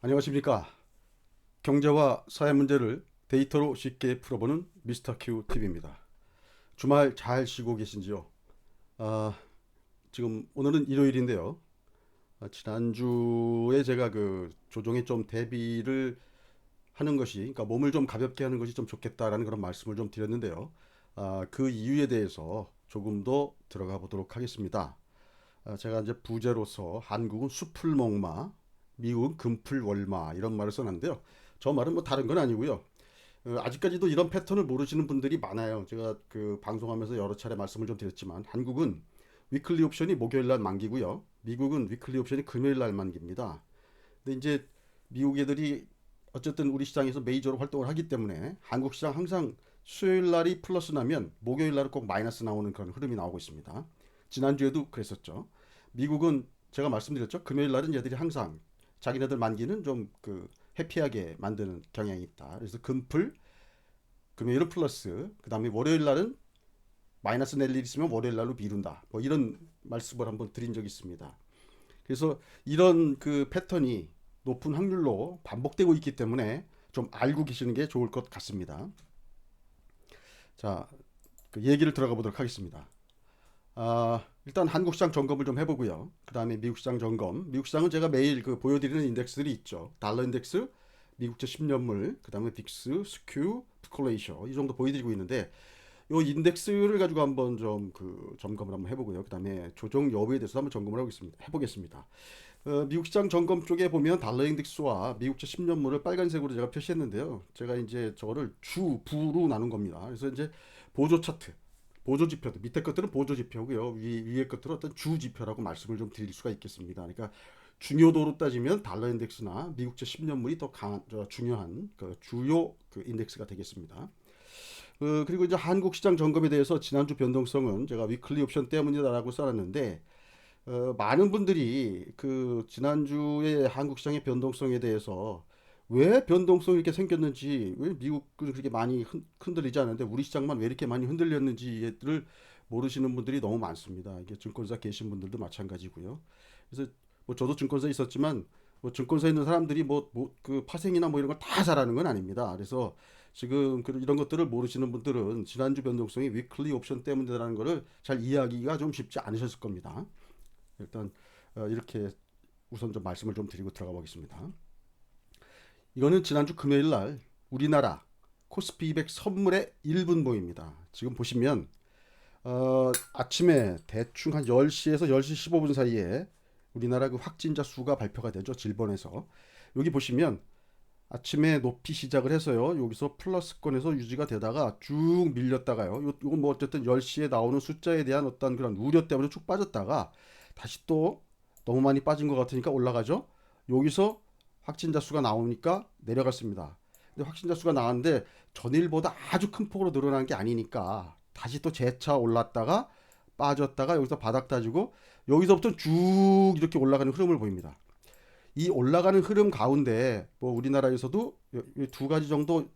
안녕하십니까. 경제와 사회 문제를 데이터로 쉽게 풀어보는 미스터 큐 TV입니다. 주말 잘 쉬고 계신지요? 아, 지금 오늘은 일요일인데요. 지난주에 제가 그 조정에 좀 대비를 하는 것이, 그러니까 몸을 좀 가볍게 하는 것이 좀 좋겠다라는 그런 말씀을 좀 드렸는데요. 그 이유에 대해서 조금 더 들어가 보도록 하겠습니다. 제가 이제 부제로서 한국은 숲을 목마, 미국은 금풀 월마 이런 말을 써놨는데요. 저 말은 뭐 다른 건 아니고요. 아직까지도 이런 패턴을 모르시는 분들이 많아요. 제가 그 방송하면서 여러 차례 말씀을 좀 드렸지만 한국은 위클리 옵션이 목요일 날 만기고요. 미국은 위클리 옵션이 금요일 날 만기입니다. 근데 이제 미국 애들이 어쨌든 우리 시장에서 메이저로 활동을 하기 때문에 한국 시장 항상 수요일 날이 플러스 나면 목요일 날은 꼭 마이너스 나오는 그런 흐름이 나오고 있습니다. 지난주에도 그랬었죠. 미국은 제가 말씀드렸죠. 금요일 날은 얘들이 항상 자기네들 만기는 좀 그 해피하게 만드는 경향이 있다. 그래서 금풀 금요일은 플러스 그 다음에 월요일 날은 마이너스 낼 일 있으면 월요일 날로 미룬다. 뭐 이런 말씀을 한번 드린 적이 있습니다. 그래서 이런 그 패턴이 높은 확률로 반복되고 있기 때문에 좀 알고 계시는 게 좋을 것 같습니다. 자, 그 얘기를 들어가 보도록 하겠습니다. 일단 한국 시장 점검을 좀 해보고요. 그 다음에 미국 시장 점검. 미국 시장은 제가 매일 그 보여드리는 인덱스들이 있죠. 달러 인덱스, 미국제 10년물, 그 다음에 빅스, 스큐, 스콜레이셔 이 정도 보여드리고 있는데 이 인덱스를 가지고 한번 좀 그 점검을 한번 해보고요. 그 다음에 조정 여부에 대해서 한번 점검을 해보겠습니다. 미국 시장 점검 쪽에 보면 달러 인덱스와 미국제 10년물을 빨간색으로 제가 표시했는데요. 제가 이제 저거를 주, 부로 나눈 겁니다. 그래서 이제 보조 차트, 보조 지표들, 밑에 것들은 보조 지표고요. 위에 것들은 어떤 주 지표라고 말씀을 좀 드릴 수가 있겠습니다. 그러니까 중요도로 따지면 달러 인덱스나 미국제 10년물이 더 중요한 그 주요 그 인덱스가 되겠습니다. 그리고 이제 한국 시장 점검에 대해서 지난주 변동성은 제가 위클리 옵션 때문이다라고 써놨는데 많은 분들이 그 지난주에 한국 시장의 변동성에 대해서 왜 변동성이 이렇게 생겼는지, 왜 미국은 그렇게 많이 흔들리지 않는데 우리 시장만 왜 이렇게 많이 흔들렸는지를 모르시는 분들이 너무 많습니다. 이게 증권사 계신 분들도 마찬가지고요. 그래서 뭐 저도 증권사에 있었지만 뭐 증권사에 있는 사람들이 그 파생이나 뭐 이런 걸 다 잘하는 건 아닙니다. 그래서 지금 이런 것들을 모르시는 분들은 지난주 변동성이 위클리 옵션 때문이라는 것을 잘 이해하기가 좀 쉽지 않으셨을 겁니다. 일단 이렇게 우선 좀 말씀을 좀 드리고 들어가 보겠습니다. 이거는 지난주 금요일 날 우리나라 코스피 200 선물의 1분봉입니다. 지금 보시면 아침에 대충 한 10시에서 10시 15분 사이에 우리나라 그 확진자 수가 발표가 되죠. 질본에서. 여기 보시면 아침에 높이 시작을 해서요. 여기서 플러스권에서 유지가 되다가 쭉 밀렸다가요. 요건 뭐 어쨌든 10시에 나오는 숫자에 대한 어떤 그런 우려 때문에 쭉 빠졌다가 다시 또 너무 많이 빠진 것 같으니까 올라가죠. 여기서 확진자 수가 나오니까 내려갔습니다. 근데 확진자 수가 나왔는데 전일보다 아주 큰 폭으로 늘어난 게 아니니까 다시 또 재차 올랐다가 빠졌다가 여기서 바닥 다지고 여기서부터 쭉 이렇게 올라가는 흐름을 보입니다. 이 올라가는 흐름 가운데 뭐 우리나라에서도 두 가지 정도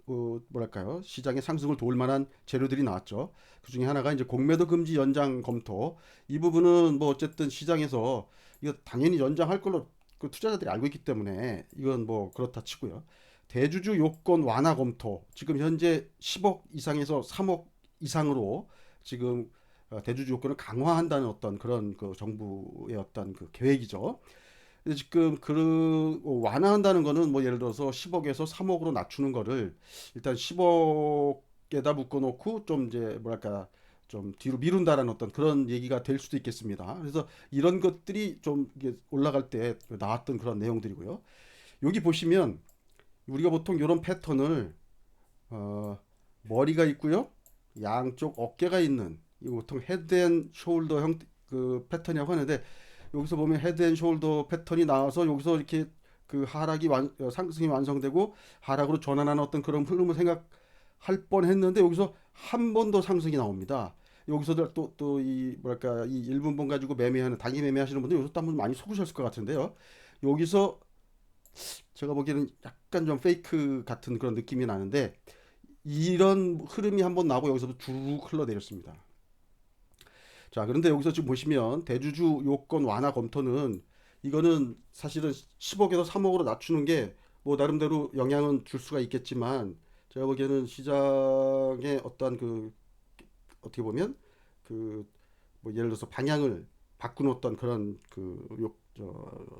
뭐랄까요 시장의 상승을 도울 만한 재료들이 나왔죠. 그 중에 하나가 이제 공매도 금지 연장 검토. 이 부분은 뭐 어쨌든 시장에서 이거 당연히 연장할 걸로 그 투자자들이 알고 있기 때문에 이건 뭐 그렇다 치고요. 대주주 요건 완화 검토. 지금 현재 10억 이상에서 3억 이상으로 지금 대주주 요건을 강화한다는 어떤 그런 그 정부의 어떤 그 계획이죠. 지금 그 완화한다는 거는 뭐 예를 들어서 10억에서 3억으로 낮추는 거를 일단 10억에다 묶어놓고 좀 이제 뭐랄까 좀 뒤로 미룬다라는 어떤 그런 얘기가 될 수도 있겠습니다. 그래서 이런 것들이 좀 이게 올라갈 때 나왔던 그런 내용들이고요. 여기 보시면 우리가 보통 이런 패턴을 어, 머리가 있고요, 양쪽 어깨가 있는 이 보통 헤드 앤 숄더 형 그 패턴이라고 하는데 여기서 보면 헤드 앤 숄더 패턴이 나와서 여기서 이렇게 그 상승이 완성되고 하락으로 전환하는 어떤 그런 흐름을 생각할 뻔했는데 여기서 한 번 더 상승이 나옵니다. 여기서 또 이 뭐랄까 이 1분봉 가지고 매매하는 단기 매매하시는 분들 여기서 또 한번 많이 속으셨을 것 같은데요. 여기서 제가 보기에는 약간 좀 페이크 같은 그런 느낌이 나는데 이런 흐름이 한번 나고 여기서 쭉 흘러내렸습니다. 자, 그런데 여기서 지금 보시면 대주주 요건 완화 검토는 이거는 사실은 10억에서 3억으로 낮추는 게 뭐 나름대로 영향은 줄 수가 있겠지만 제가 보기에는 시장의 어떠한 그 어떻게 보면 그 뭐 예를 들어서 방향을 바꾸는 그런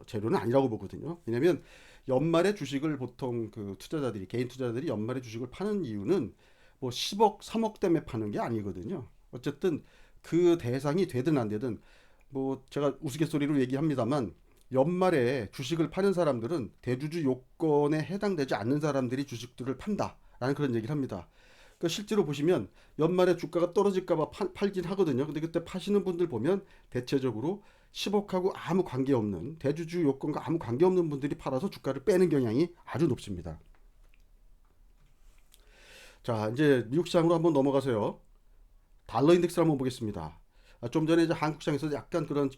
재료는 아니라고 보거든요. 왜냐하면 연말에 주식을 보통 그 투자자들이 개인 투자자들이 연말에 주식을 파는 이유는 뭐 10억, 3억 때문에 파는 게 아니거든요. 어쨌든 그 대상이 되든 안 되든 뭐 제가 우스갯소리로 얘기합니다만 연말에 주식을 파는 사람들은 대주주 요건에 해당되지 않는 사람들이 주식들을 판다라는 그런 얘기를 합니다. 그 실제로 보시면 연말에 주가가 떨어질까봐 팔긴 하거든요. 근데 그때 파시는 분들 보면 대체적으로 10억하고 아무 관계없는 대주주 요건과 아무 관계없는 분들이 팔아서 주가를 빼는 경향이 아주 높습니다. 자, 이제 미국 시장으로 한번 넘어가서요. 달러 인덱스를 한번 보겠습니다. 좀 전에 이제 한국 시장에서 약간 그런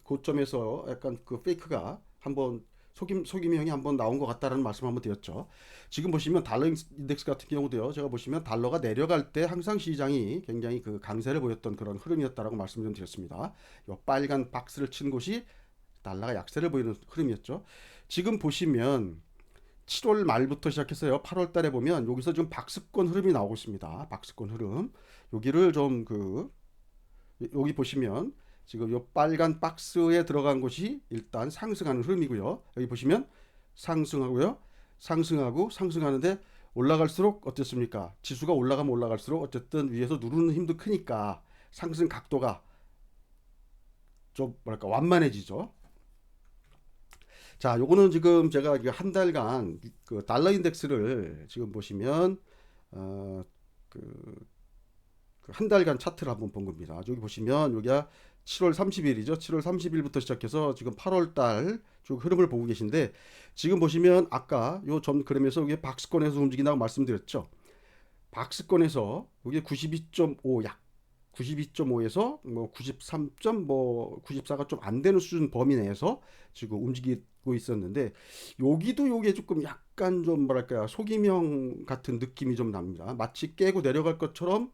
고점에서 약간 그 페이크가 한번 속임형이 한번 나온 것 같다라는 말씀을 한번 드렸죠. 지금 보시면 달러 인덱스 같은 경우도요. 제가 보시면 달러가 내려갈 때 항상 시장이 굉장히 그 강세를 보였던 그런 흐름이었다라고 말씀을 좀 드렸습니다. 이 빨간 박스를 친 곳이 달러가 약세를 보이는 흐름이었죠. 지금 보시면 7월 말부터 시작해서요. 8월 달에 보면 여기서 좀 박스권 흐름이 나오고 있습니다. 박스권 흐름. 여기를 좀 여기 보시면 지금 요 빨간 박스에 들어간 곳이 일단 상승하는 흐름이고요. 여기 보시면 상승하고요. 상승하고 상승하는데 올라갈수록 어떻습니까? 지수가 올라가면 올라갈수록 어쨌든 위에서 누르는 힘도 크니까 상승 각도가 좀 뭐랄까 완만해지죠. 자, 요거는 지금 제가 한 달간 그 달러 인덱스를 지금 보시면 어, 그 한 달간 차트를 한번 본 겁니다. 여기 보시면 여기가 7월 30일이죠. 7월 30일부터 시작해서 지금 8월 달 쭉 흐름을 보고 계신데 지금 보시면 아까 요 점 그램에서 여기 박스권에서 움직인다고 말씀드렸죠. 박스권에서 여기 92.5 약 92.5에서 뭐 93점 뭐 94가 좀 안 되는 수준 범위 내에서 지금 움직이고 있었는데 여기도 요게 조금 약간 좀 뭐랄까요 속임형 같은 느낌이 좀 납니다. 마치 깨고 내려갈 것처럼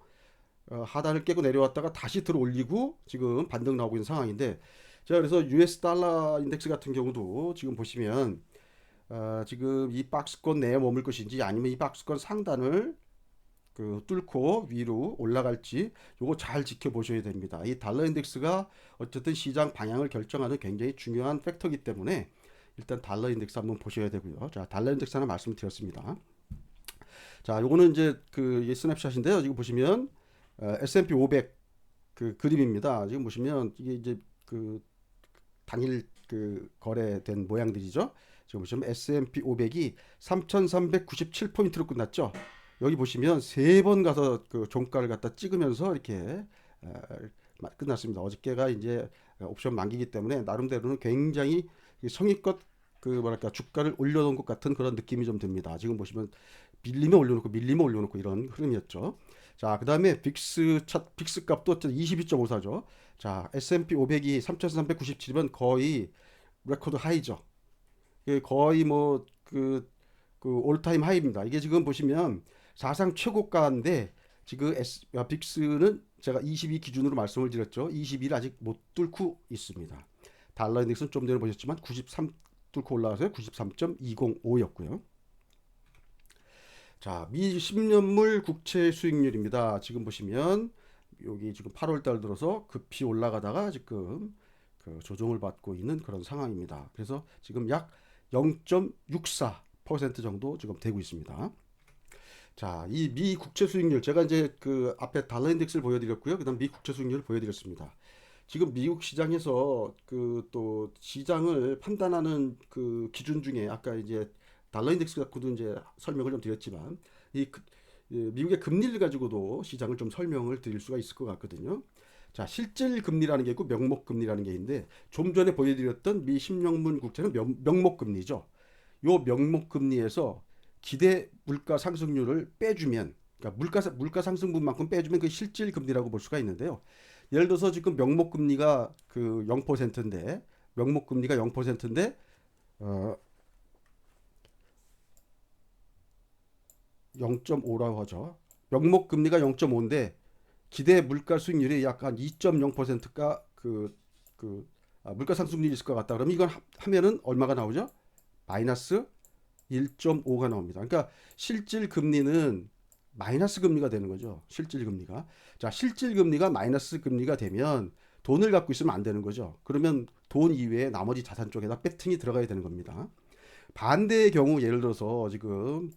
하단을 깨고 내려왔다가 다시 들어 올리고 지금 반등 나오고 있는 상황인데 자 그래서 US 달러 인덱스 같은 경우도 지금 보시면 지금 이 박스권 내에 머물 것인지 아니면 이 박스권 상단을 뚫고 위로 올라갈지 요거 잘 지켜보셔야 됩니다. 이 달러 인덱스가 어쨌든 시장 방향을 결정하는 굉장히 중요한 팩터이기 때문에 일단 달러 인덱스 한번 보셔야 되고요. 자, 달러 인덱스 하나 말씀드렸습니다. 자, 요거는 이제 스냅샷인데요. 지금 보시면 S&P 500 그림입니다. 지금 보시면 이게 이제 단일 거래된 모양들이죠. 지금 보시면 S&P 500이 3,397포인트로 끝났죠. 여기 보시면 세 번 가서 종가를 갖다 찍으면서 이렇게 어, 끝났습니다. 어저께가 이제 옵션 만기이기 때문에 나름대로는 굉장히 성의껏 뭐랄까 주가를 올려놓은 것 같은 그런 느낌이 좀 듭니다. 지금 보시면 밀리면 올려놓고 밀리면 올려놓고 이런 흐름이었죠. 자, 그 다음에 빅스 값도 22.54죠. 자, S&P 500이 3,397이면 거의 레코드 하이죠. 거의 올타임 하이입니다. 이게 지금 보시면 사상 최고가인데 지금 빅스는 제가 22 기준으로 말씀을 드렸죠. 22를 아직 못 뚫고 있습니다. 달러 인덱스는 좀 전에 보셨지만 93 뚫고 올라와서요. 93.205였고요. 자, 미 10년물 국채 수익률입니다. 지금 보시면 여기 지금 8월 달 들어서 급히 올라가다가 지금 조정을 받고 있는 그런 상황입니다. 그래서 지금 약 0.64% 정도 지금 되고 있습니다. 자, 이 미 국채 수익률 제가 이제 앞에 달러 인덱스를 보여드렸고요. 그다음 미 국채 수익률을 보여드렸습니다. 지금 미국 시장에서 또 시장을 판단하는 기준 중에 아까 이제 달러 인덱스 갖고도 이제 설명을 좀 드렸지만 미국의 금리를 가지고도 시장을 좀 설명을 드릴 수가 있을 것 같거든요. 자, 실질 금리라는 게 있고 명목 금리라는 게 있는데 좀 전에 보여드렸던 미 10년물 국채는 명목 금리죠. 요 명목 금리에서 기대 물가 상승률을 빼주면 그러니까 물가 상승분만큼 빼주면 그 실질 금리라고 볼 수가 있는데요. 예를 들어서 지금 명목 금리가 0%인데 명목 금리가 0%인데 어 0.5라고 하죠. 명목 금리가 0.5인데 기대 물가 수익률이 약간 2.0%가 물가 상승률이 있을 것 같다. 그러면 이건 하면은 얼마가 나오죠? 마이너스 1.5가 나옵니다. 그러니까 실질 금리는 마이너스 금리가 되는 거죠. 실질 금리가. 자, 실질 금리가 마이너스 금리가 되면 돈을 갖고 있으면 안 되는 거죠. 그러면 돈 이외에 나머지 자산 쪽에다 배팅이 들어가야 되는 겁니다. 반대의 경우 예를 들어서 지금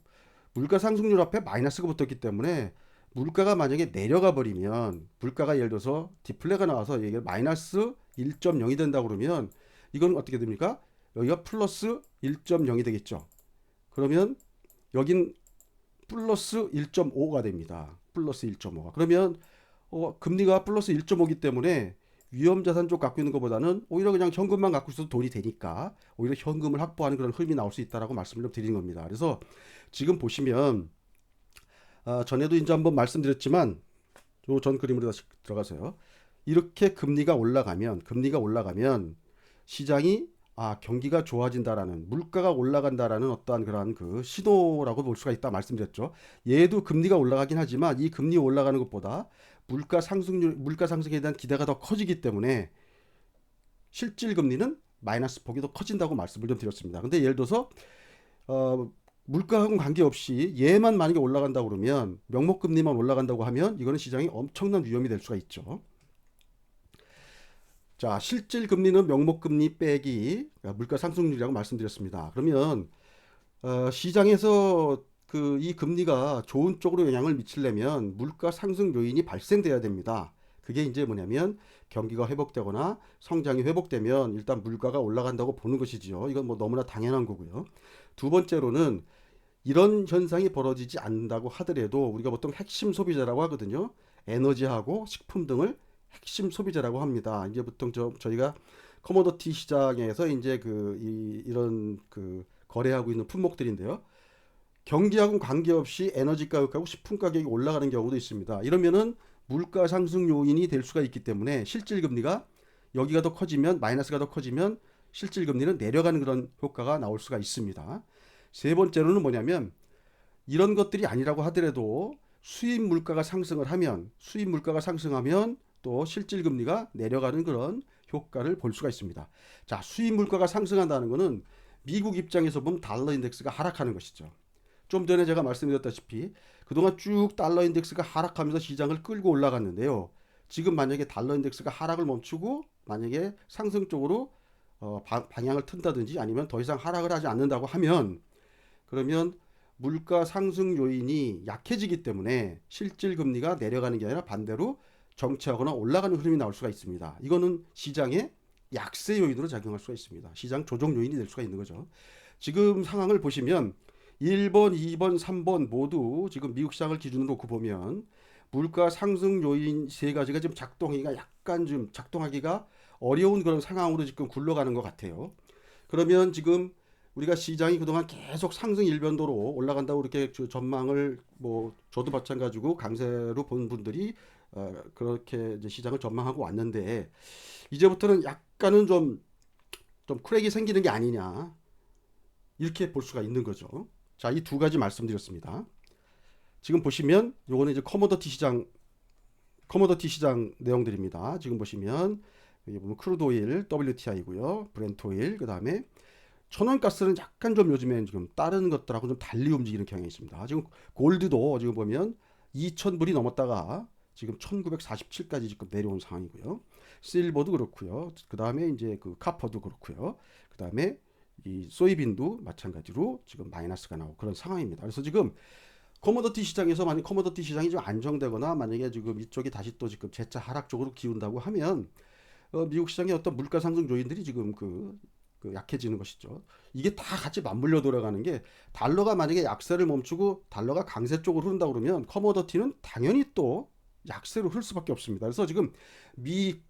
물가 상승률 앞에 마이너스가 붙었기 때문에 물가가 만약에 내려가 버리면 물가가 예를 들어서 디플레가 나와서 이게 마이너스 1.0이 된다 그러면 이건 어떻게 됩니까? 여기가 플러스 1.0이 되겠죠. 그러면 여긴 플러스 1.5가 됩니다. 플러스 1.5가. 그러면 금리가 플러스 1.5이기 때문에 위험자산 쪽 갖고 있는 것보다는 오히려 그냥 현금만 갖고 있어도 돈이 되니까 오히려 현금을 확보하는 그런 흐름이 나올 수 있다라고 말씀을 좀 드리는 겁니다. 그래서 지금 보시면 전에도 이제 한번 말씀드렸지만 요 전 그림으로 다시 들어가세요. 이렇게 금리가 올라가면 시장이 경기가 좋아진다라는 물가가 올라간다라는 어떠한 그러한 그 신호라고 볼 수가 있다 말씀드렸죠. 얘도 금리가 올라가긴 하지만 이 금리 올라가는 것보다 물가 상승에 대한 기대가 더 커지기 때문에 실질 금리는 마이너스 폭이 더 커진다고 말씀을 좀 드렸습니다. 근데 예를 들어서 어, 물가하고는 관계없이 얘만 만약에 올라간다고 그러면 명목금리만 올라간다고 하면 이거는 시장이 엄청난 위험이 될 수가 있죠. 자, 실질 금리는 명목금리 빼기 물가 상승률이라고 말씀드렸습니다. 그러면 시장에서 이 금리가 좋은 쪽으로 영향을 미치려면 물가 상승 요인이 발생돼야 됩니다. 그게 이제 뭐냐면 경기가 회복되거나 성장이 회복되면 일단 물가가 올라간다고 보는 것이지요. 이건 뭐 너무나 당연한 거고요. 두 번째로는 이런 현상이 벌어지지 않는다고 하더라도 우리가 보통 핵심 소비자라고 하거든요. 에너지하고 식품 등을 핵심 소비자라고 합니다. 이제 보통 저희가 커머더티 시장에서 이제 이런 거래하고 있는 품목들인데요. 경기하고는 관계없이 에너지 가격하고 식품 가격이 올라가는 경우도 있습니다. 이러면은 물가 상승 요인이 될 수가 있기 때문에 실질 금리가 여기가 더 커지면 마이너스가 더 커지면 실질 금리는 내려가는 그런 효과가 나올 수가 있습니다. 세 번째로는 뭐냐면 이런 것들이 아니라고 하더라도 수입 물가가 상승하면 또 실질 금리가 내려가는 그런 효과를 볼 수가 있습니다. 자, 수입 물가가 상승한다는 것은 미국 입장에서 보면 달러 인덱스가 하락하는 것이죠. 좀 전에 제가 말씀드렸다시피 그동안 쭉 달러 인덱스가 하락하면서 시장을 끌고 올라갔는데요. 지금 만약에 달러 인덱스가 하락을 멈추고 만약에 상승 쪽으로 방향을 튼다든지 아니면 더 이상 하락을 하지 않는다고 하면 그러면 물가 상승 요인이 약해지기 때문에 실질 금리가 내려가는 게 아니라 반대로 정체하거나 올라가는 흐름이 나올 수가 있습니다. 이거는 시장의 약세 요인으로 작용할 수가 있습니다. 시장 조정 요인이 될 수가 있는 거죠. 지금 상황을 보시면 1번, 2번, 3번 모두 지금 미국 시장을 기준으로 놓고 보면 물가 상승 요인 세 가지가 지금 약간 좀 작동하기가 어려운 그런 상황으로 지금 굴러가는 것 같아요. 그러면 지금 우리가 시장이 그동안 계속 상승 일변도로 올라간다고 이렇게 전망을 뭐 저도 마찬가지고 강세로 본 분들이 그렇게 이제 시장을 전망하고 왔는데 이제부터는 약간은 좀 크랙이 생기는 게 아니냐 이렇게 볼 수가 있는 거죠. 자, 이 두 가지 말씀드렸습니다. 지금 보시면 요거는 이제 커머더티 시장 내용들입니다. 지금 보시면 여기 보면 크루드 오일 WTI고요. 브렌트 오일 그다음에 천연가스는 약간 좀 요즘엔 지금 다른 것들하고 좀 달리 움직이는 경향이 있습니다. 지금 골드도 지금 보면 2,000불이 넘었다가 지금 1,947까지 지금 내려온 상황이고요. 실버도 그렇고요. 그 다음에 이제 카퍼도 그렇고요. 그 다음에 이 소이빈도 마찬가지로 지금 마이너스가 나오고 그런 상황입니다. 그래서 지금 커머더티 시장에서 만약 커머더티 시장이 좀 안정되거나 만약에 지금 이쪽이 다시 또 지금 재차 하락 쪽으로 기운다고 하면 미국 시장의 어떤 물가 상승 요인들이 지금 약해지는 것이죠. 이게 다 같이 맞물려 돌아가는 게 달러가 만약에 약세를 멈추고 달러가 강세 쪽으로 흐른다 그러면 커머더티는 당연히 또 약세로 흐를 수밖에 없습니다. 그래서 지금 미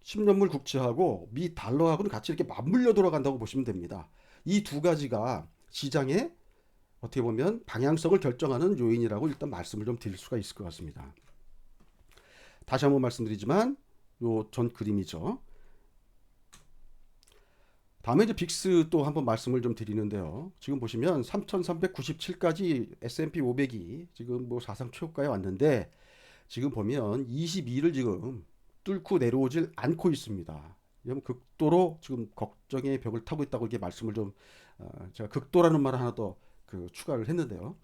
10년물 국채하고 미 달러하고는 같이 이렇게 맞물려 돌아간다고 보시면 됩니다. 이 두 가지가 시장의 어떻게 보면 방향성을 결정하는 요인이라고 일단 말씀을 좀 드릴 수가 있을 것 같습니다. 다시 한번 말씀드리지만 요 전 그림이죠. 다음에 이제 빅스 또 한번 말씀을 좀 드리는데요. 지금 보시면 3,397까지 S&P 500이 지금 뭐 사상 최고가에 왔는데 지금 보면 22를 지금 뚫고 내려오질 않고 있습니다. 이러면 극도로 지금 걱정의 벽을 타고 있다고 이렇게 말씀을 좀 제가 극도라는 말을 하나 더 추가를 했는데요.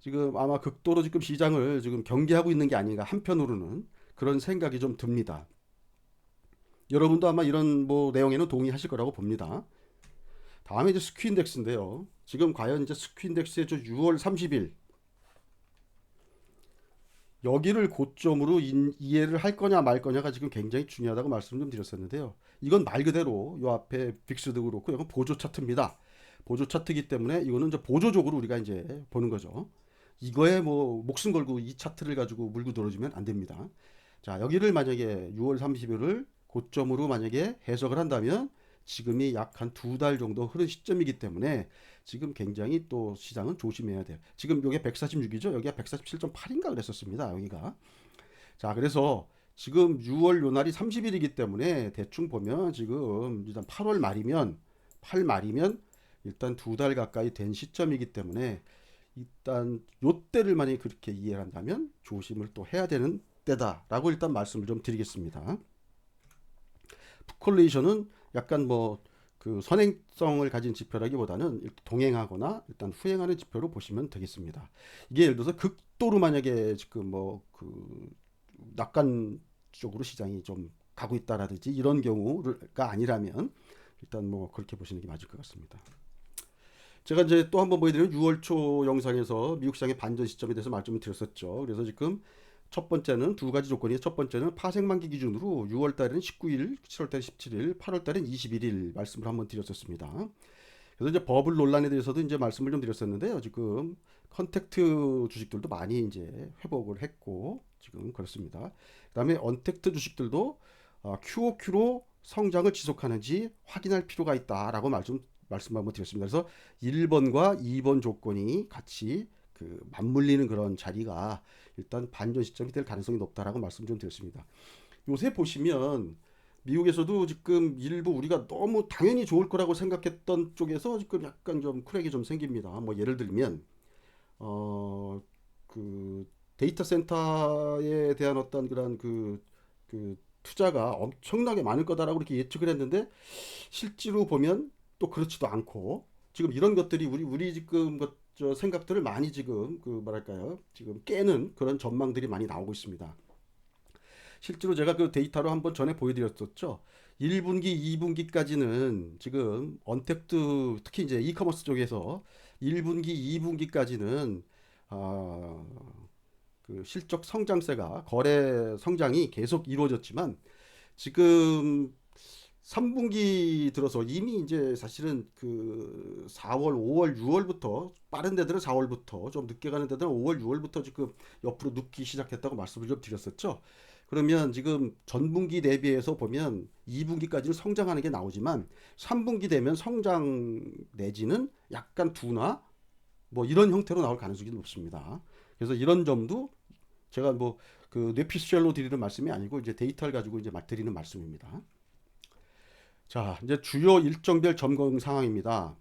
지금 아마 극도로 지금 시장을 지금 경계하고 있는 게 아닌가 한편으로는 그런 생각이 좀 듭니다. 여러분도 아마 이런 뭐 내용에는 동의하실 거라고 봅니다. 다음에 이제 스퀴인덱스인데요. 지금 과연 이제 스퀴인덱스의 저 6월 30일 여기를 고점으로 이해를 할 거냐 말 거냐가 지금 굉장히 중요하다고 말씀을 좀 드렸었는데요. 이건 말 그대로 요 앞에 빅스도 그렇고 이건 보조 차트입니다. 보조 차트이기 때문에 이거는 이제 보조적으로 우리가 이제 보는 거죠. 이거에 뭐 목숨 걸고 이 차트를 가지고 물고 늘어지면 안 됩니다. 자, 여기를 만약에 6월 30일을 고점으로 만약에 해석을 한다면 지금이 약 한 두 달 정도 흐른 시점이기 때문에 지금 굉장히 또 시장은 조심해야 돼요. 지금 이게 146이죠? 여기가 147.8인가 그랬었습니다. 여기가. 자, 그래서 지금 6월 요 날이 30일이기 때문에 대충 보면 지금 일단 8월 말이면 8 말이면 일단 두 달 가까이 된 시점이기 때문에 일단 요 때를 만약에 그렇게 이해를 한다면 조심을 또 해야 되는 때다라고 일단 말씀을 좀 드리겠습니다. 풋콜레이션은 약간 뭐 그 선행성을 가진 지표라기보다는 동행하거나 일단 후행하는 지표로 보시면 되겠습니다. 이게 예를 들어서 극도로 만약에 지금 뭐 그 낙관 쪽으로 시장이 좀 가고 있다라든지 이런 경우가 아니라면 일단 뭐 그렇게 보시는 게 맞을 것 같습니다. 제가 이제 또 한번 보여드리는 6월 초 영상에서 미국 시장의 반전 시점에 대해서 말씀을 드렸었죠. 그래서 지금 첫 번째는 두 가지 조건이에요. 첫 번째는 파생만기 기준으로 6월 달에는 19일, 7월 달에 17일, 8월 달에는 21일 말씀을 한번 드렸었습니다. 그래서 이제 버블 논란에 대해서도 이제 말씀을 좀 드렸었는데요. 지금 컨택트 주식들도 많이 이제 회복을 했고 지금 그렇습니다. 그다음에 언택트 주식들도 QOQ로 성장을 지속하는지 확인할 필요가 있다라고 말씀 한번 드렸습니다. 그래서 1번과 2번 조건이 같이 그 맞물리는 그런 자리가 일단 반전 시점이 될 가능성이 높다라고 말씀 좀 드렸습니다. 요새 보시면 미국에서도 지금 일부 우리가 너무 당연히 좋을 거라고 생각했던 쪽에서 지금 약간 좀 크랙이 좀 생깁니다. 뭐 예를 들면 그 데이터 센터에 대한 어떤 그런 그 투자가 엄청나게 많을 거다라고 이렇게 예측을 했는데 실제로 보면 또 그렇지도 않고 지금 이런 것들이 우리 지금 저 생각들을 많이 지금 그 뭐랄까요 지금 깨는 그런 전망들이 많이 나오고 있습니다. 실제로 제가 그 데이터로 한번 전에 보여드렸었죠. 1분기, 2분기까지는 지금 언택트 특히 이제 이커머스 쪽에서 1분기, 2분기까지는 아, 그 실적 성장세가 거래 성장이 계속 이루어졌지만 지금 3분기 들어서 이미 이제 사실은 그 4월, 5월, 6월부터 빠른 데들은 4월부터 좀 늦게 가는 데들은 5월, 6월부터 지금 옆으로 눕기 시작했다고 말씀을 좀 드렸었죠. 그러면 지금 전분기 대비해서 보면 2분기까지는 성장하는 게 나오지만 3분기 되면 성장 내지는 약간 둔화 뭐 이런 형태로 나올 가능성이 높습니다. 그래서 이런 점도 제가 뭐 그 뇌피셜로 드리는 말씀이 아니고 이제 데이터를 가지고 이제 드리는 말씀입니다. 자, 이제 주요 일정별 점검 상황입니다.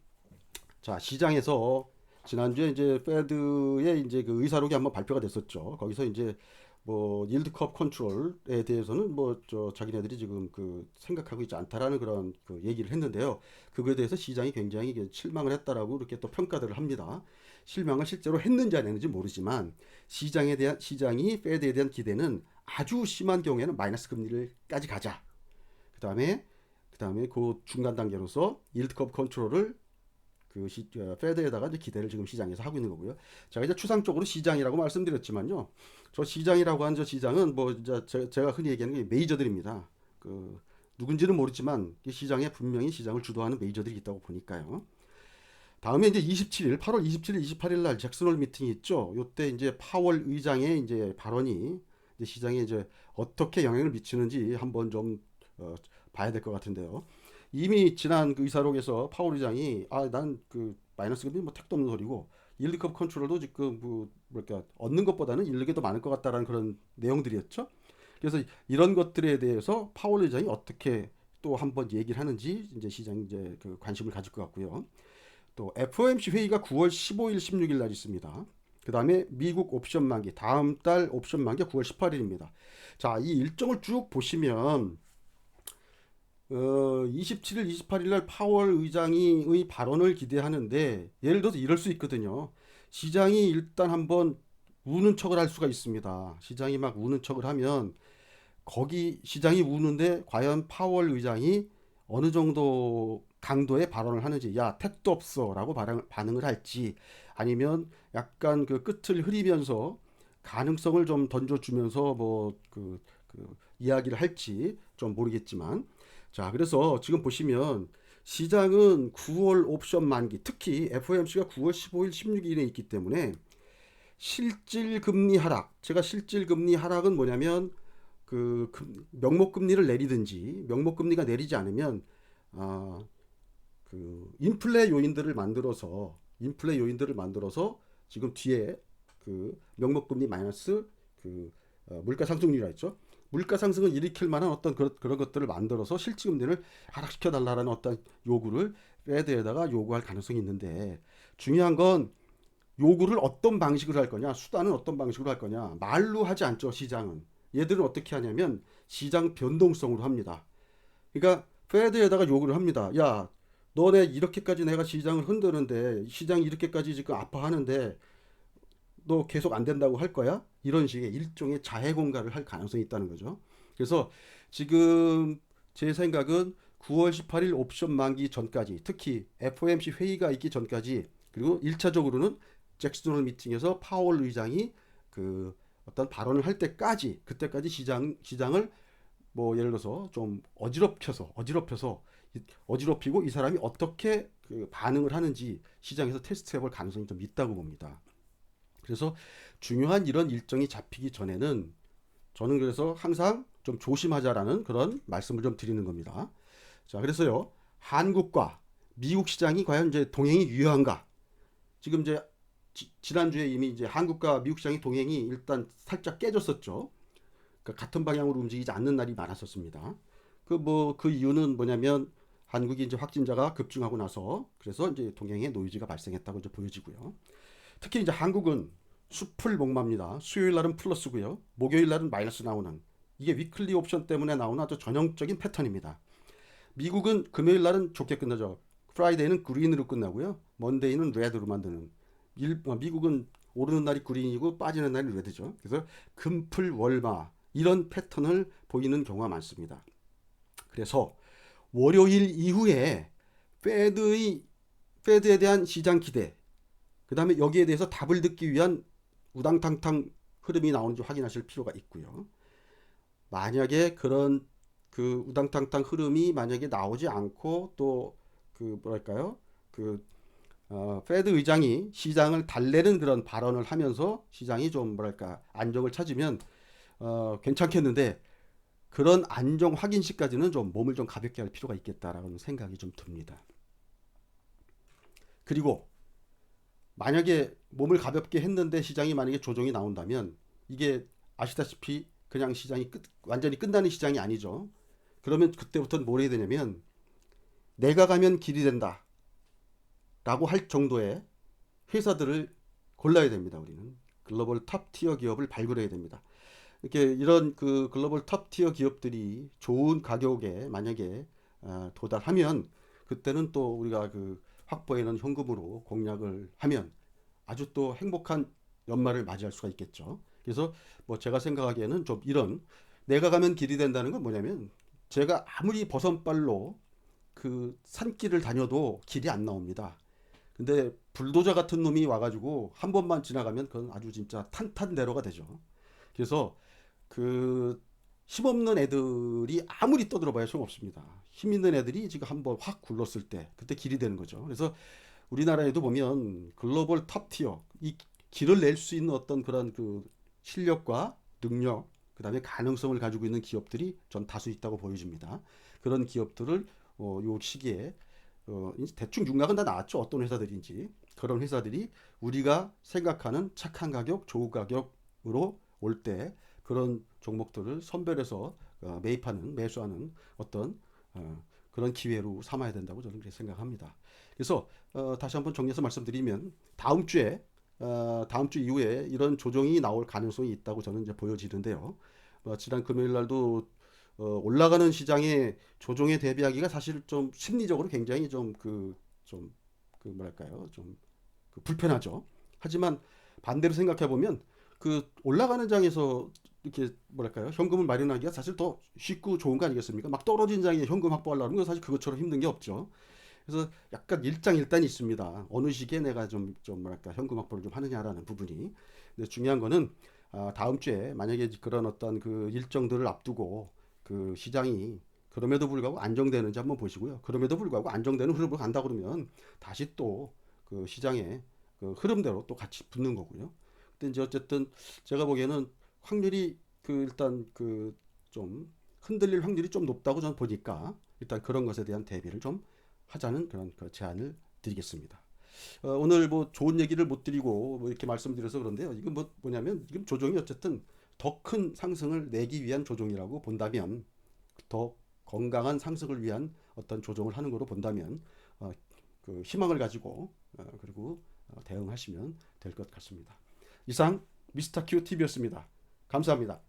자, 시장에서 지난주에 이제 페드의 이제 그 의사록이 한번 발표가 됐었죠. 거기서 이제 뭐 일드 컵 컨트롤에 대해서는 뭐 저 자기네들이 지금 그 생각하고 있지 않다라는 그런 그 얘기를 했는데요. 그거에 대해서 시장이 굉장히 실망을 했다라고 이렇게 또 평가들을 합니다. 실망을 실제로 했는지 안 했는지 모르지만 시장이 페드에 대한 기대는 아주 심한 경우에는 마이너스 금리를까지 가자. 그다음에 그 중간 단계로서 일드컵 컨트롤을 페드에다가 이제 기대를 지금 시장에서 하고 있는 거고요. 제가 이제 추상적으로 시장이라고 말씀드렸지만요. 저 시장이라고 하는 저 시장은 뭐 이제 제가 흔히 얘기하는 게 메이저들입니다. 그 누군지는 모르지만 시장에 분명히 시장을 주도하는 메이저들이 있다고 보니까요. 다음에 이제 27일, 8월 27일, 28일 날 잭슨홀 미팅이 있죠. 요때 이제 파월 의장의 이제 발언이 이제 시장에 이제 어떻게 영향을 미치는지 한번 좀 봐야 될 것 같은데요. 이미 지난 그 의사록에서 파월 의장이 난 그 마이너스 금리 뭐 택도 없는 소리고 일드컵 컨트롤도 지금 뭐 뭐랄까 얻는 것보다는 잃는 게 더 많을 것 같다라는 그런 내용들이었죠. 그래서 이런 것들에 대해서 파월 의장이 어떻게 또 한번 얘기를 하는지 이제 시장이 이제 그 관심을 가질 것 같고요. 또 FOMC 회의가 9월 15일, 16일 날 있습니다. 그 다음에 미국 옵션 만기, 다음 달 옵션 만기 9월 18일입니다. 자, 이 일정을 쭉 보시면 27일, 28일 날 파월 의장의 발언을 기대하는데 예를 들어서 이럴 수 있거든요. 시장이 일단 한번 우는 척을 할 수가 있습니다. 시장이 막 우는 척을 하면 거기 시장이 우는데 과연 파월 의장이 어느 정도 강도의 발언을 하는지 야 택도 없어라고 반응을 할지 아니면 약간 그 끝을 흐리면서 가능성을 좀 던져주면서 그 이야기를 할지 좀 모르겠지만 자 그래서 지금 보시면 시장은 9월 옵션 만기 특히 FOMC가 9월 15일 16일에 있기 때문에 실질 금리 하락 제가 실질 금리 하락은 뭐냐면 명목 금리를 내리든지 명목 금리가 내리지 않으면 아, 인플레 요인들을 만들어서 지금 뒤에 그 명목 금리 마이너스 물가 상승률이라 했죠. 물가 상승을 일으킬 만한 어떤 그런 것들을 만들어서 실질 금리를 하락시켜 달라라는 어떤 요구를 페드에다가 요구할 가능성이 있는데 중요한 건 요구를 어떤 방식으로 할 거냐, 수단은 어떤 방식으로 할 거냐, 말로 하지 않죠, 시장은. 얘들은 어떻게 하냐면 시장 변동성으로 합니다. 그러니까 페드에다가 요구를 합니다. 야, 너네 이렇게까지 내가 시장을 흔드는데 시장이 이렇게까지 지금 아파하는데 너 계속 안 된다고 할 거야? 이런 식의 일종의 자해 공갈을 할 가능성이 있다는 거죠. 그래서 지금 제 생각은 9월 18일 옵션 만기 전까지 특히 FOMC 회의가 있기 전까지 그리고 1차적으로는 잭슨 미팅에서 파월 의장이 어떤 발언을 할 때까지 그때까지 시장을 뭐 예를 들어서 좀 어지럽히고 이 사람이 어떻게 반응을 하는지 시장에서 테스트해 볼 가능성이 좀 있다고 봅니다. 그래서 중요한 이런 일정이 잡히기 전에는 저는 그래서 항상 좀 조심하자라는 그런 말씀을 좀 드리는 겁니다. 자, 그래서요. 한국과 미국 시장이 과연 이제 동행이 유효한가? 지금 이제 지난주에 이미 이제 한국과 미국 시장의 동행이 일단 살짝 깨졌었죠. 그러니까 같은 방향으로 움직이지 않는 날이 많았었습니다. 그 이유는 뭐냐면 한국이 이제 확진자가 급증하고 나서 그래서 이제 동행에 노이즈가 발생했다고 이제 보여지고요. 특히 이제 한국은 숲을 목마입니다. 수요일 날은 플러스고요. 목요일 날은 마이너스 나오는 이게 위클리 옵션 때문에 나오는 아주 전형적인 패턴입니다. 미국은 금요일 날은 좋게 끝나죠. 프라이데이는 그린으로 끝나고요. 먼데이는 레드로 만드는. 미국은 오르는 날이 그린이고 빠지는 날이 레드죠. 그래서 금풀 월마 이런 패턴을 보이는 경우가 많습니다. 그래서 월요일 이후에 페드에 대한 시장 기대, 그 다음에 여기에 대해서 답을 듣기 위한 우당탕탕 흐름이 나오는지 확인하실 필요가 있고요. 만약에 그런 우당탕탕 흐름이 만약에 나오지 않고 또 뭐랄까요? 페드 의장이 시장을 달래는 그런 발언을 하면서 시장이 좀 뭐랄까 안정을 찾으면 괜찮겠는데 그런 안정 확인 시까지는 좀 몸을 좀 가볍게 할 필요가 있겠다라는 생각이 좀 듭니다. 그리고 만약에 몸을 가볍게 했는데 시장이 만약에 조정이 나온다면 이게 아시다시피 그냥 시장이 완전히 끝나는 시장이 아니죠. 그러면 그때부터는 뭘 해야 되냐면 내가 가면 길이 된다 라고 할 정도의 회사들을 골라야 됩니다. 우리는 글로벌 탑 티어 기업을 발굴해야 됩니다. 이렇게 이런 글로벌 탑 티어 기업들이 좋은 가격에 만약에 도달하면 그때는 또 우리가 확보해놓은 현금으로 공략을 하면 아주 또 행복한 연말을 맞이할 수가 있겠죠. 그래서 뭐 제가 생각하기에는 좀 이런 내가 가면 길이 된다는 건 뭐냐면 제가 아무리 버선발로 산길을 다녀도 길이 안 나옵니다. 근데 불도저 같은 놈이 와가지고 한 번만 지나가면 그건 아주 진짜 탄탄대로가 되죠. 그래서 힘없는 애들이 아무리 떠들어봐야 소용없습니다. 힘 있는 애들이 지금 한번 확 굴렀을 때 그때 길이 되는 거죠. 그래서 우리나라에도 보면 글로벌 탑 티어 이 길을 낼 수 있는 어떤 그런 실력과 능력 그다음에 가능성을 가지고 있는 기업들이 전 다수 있다고 보여집니다. 그런 기업들을 요 시기에 대충 윤곽은 다 나왔죠. 어떤 회사들인지 그런 회사들이 우리가 생각하는 착한 가격, 좋은 가격으로 올 때 그런 종목들을 선별해서 매수하는 어떤 그런 기회로 삼아야 된다고 저는 그렇게 생각합니다. 그래서 다시 한번 정리해서 말씀드리면 다음 주 이후에 이런 조정이 나올 가능성이 있다고 저는 이제 보여지는데요. 지난 금요일 날도 올라가는 시장의 조정에 대비하기가 사실 좀 심리적으로 굉장히 좀 뭐랄까요? 그 불편하죠. 하지만 반대로 생각해 보면 그 올라가는 장에서 이렇게 뭐랄까요? 현금을 마련하기가 사실 더 쉽고 좋은 거 아니겠습니까? 막 떨어진 장에 현금 확보하려는 건 사실 그것처럼 힘든 게 없죠. 그래서 약간 일장일단이 있습니다. 어느 시기에 내가 좀 뭐랄까 현금 확보를 좀 하느냐라는 부분이. 근데 중요한 거는 다음 주에 만약에 그런 어떤 그 일정들을 앞두고 그 시장이 그럼에도 불구하고 안정되는지 한번 보시고요. 그럼에도 불구하고 안정되는 흐름으로 간다 그러면 다시 또 그 시장의 그 흐름대로 또 같이 붙는 거고요. 근데 이제 어쨌든 제가 보기에는 확률이 그 일단 그 좀 흔들릴 확률이 좀 높다고 저는 보니까 일단 그런 것에 대한 대비를 좀 하자는 그런 그 제안을 드리겠습니다. 오늘 뭐 좋은 얘기를 못 드리고 뭐 이렇게 말씀드려서 그런데요. 이건 뭐냐면 지금 조정이 어쨌든 더 큰 상승을 내기 위한 조정이라고 본다면 더 건강한 상승을 위한 어떤 조정을 하는 거로 본다면 그 희망을 가지고 그리고 대응하시면 될 것 같습니다. 이상 미스터 큐 TV였습니다. 감사합니다.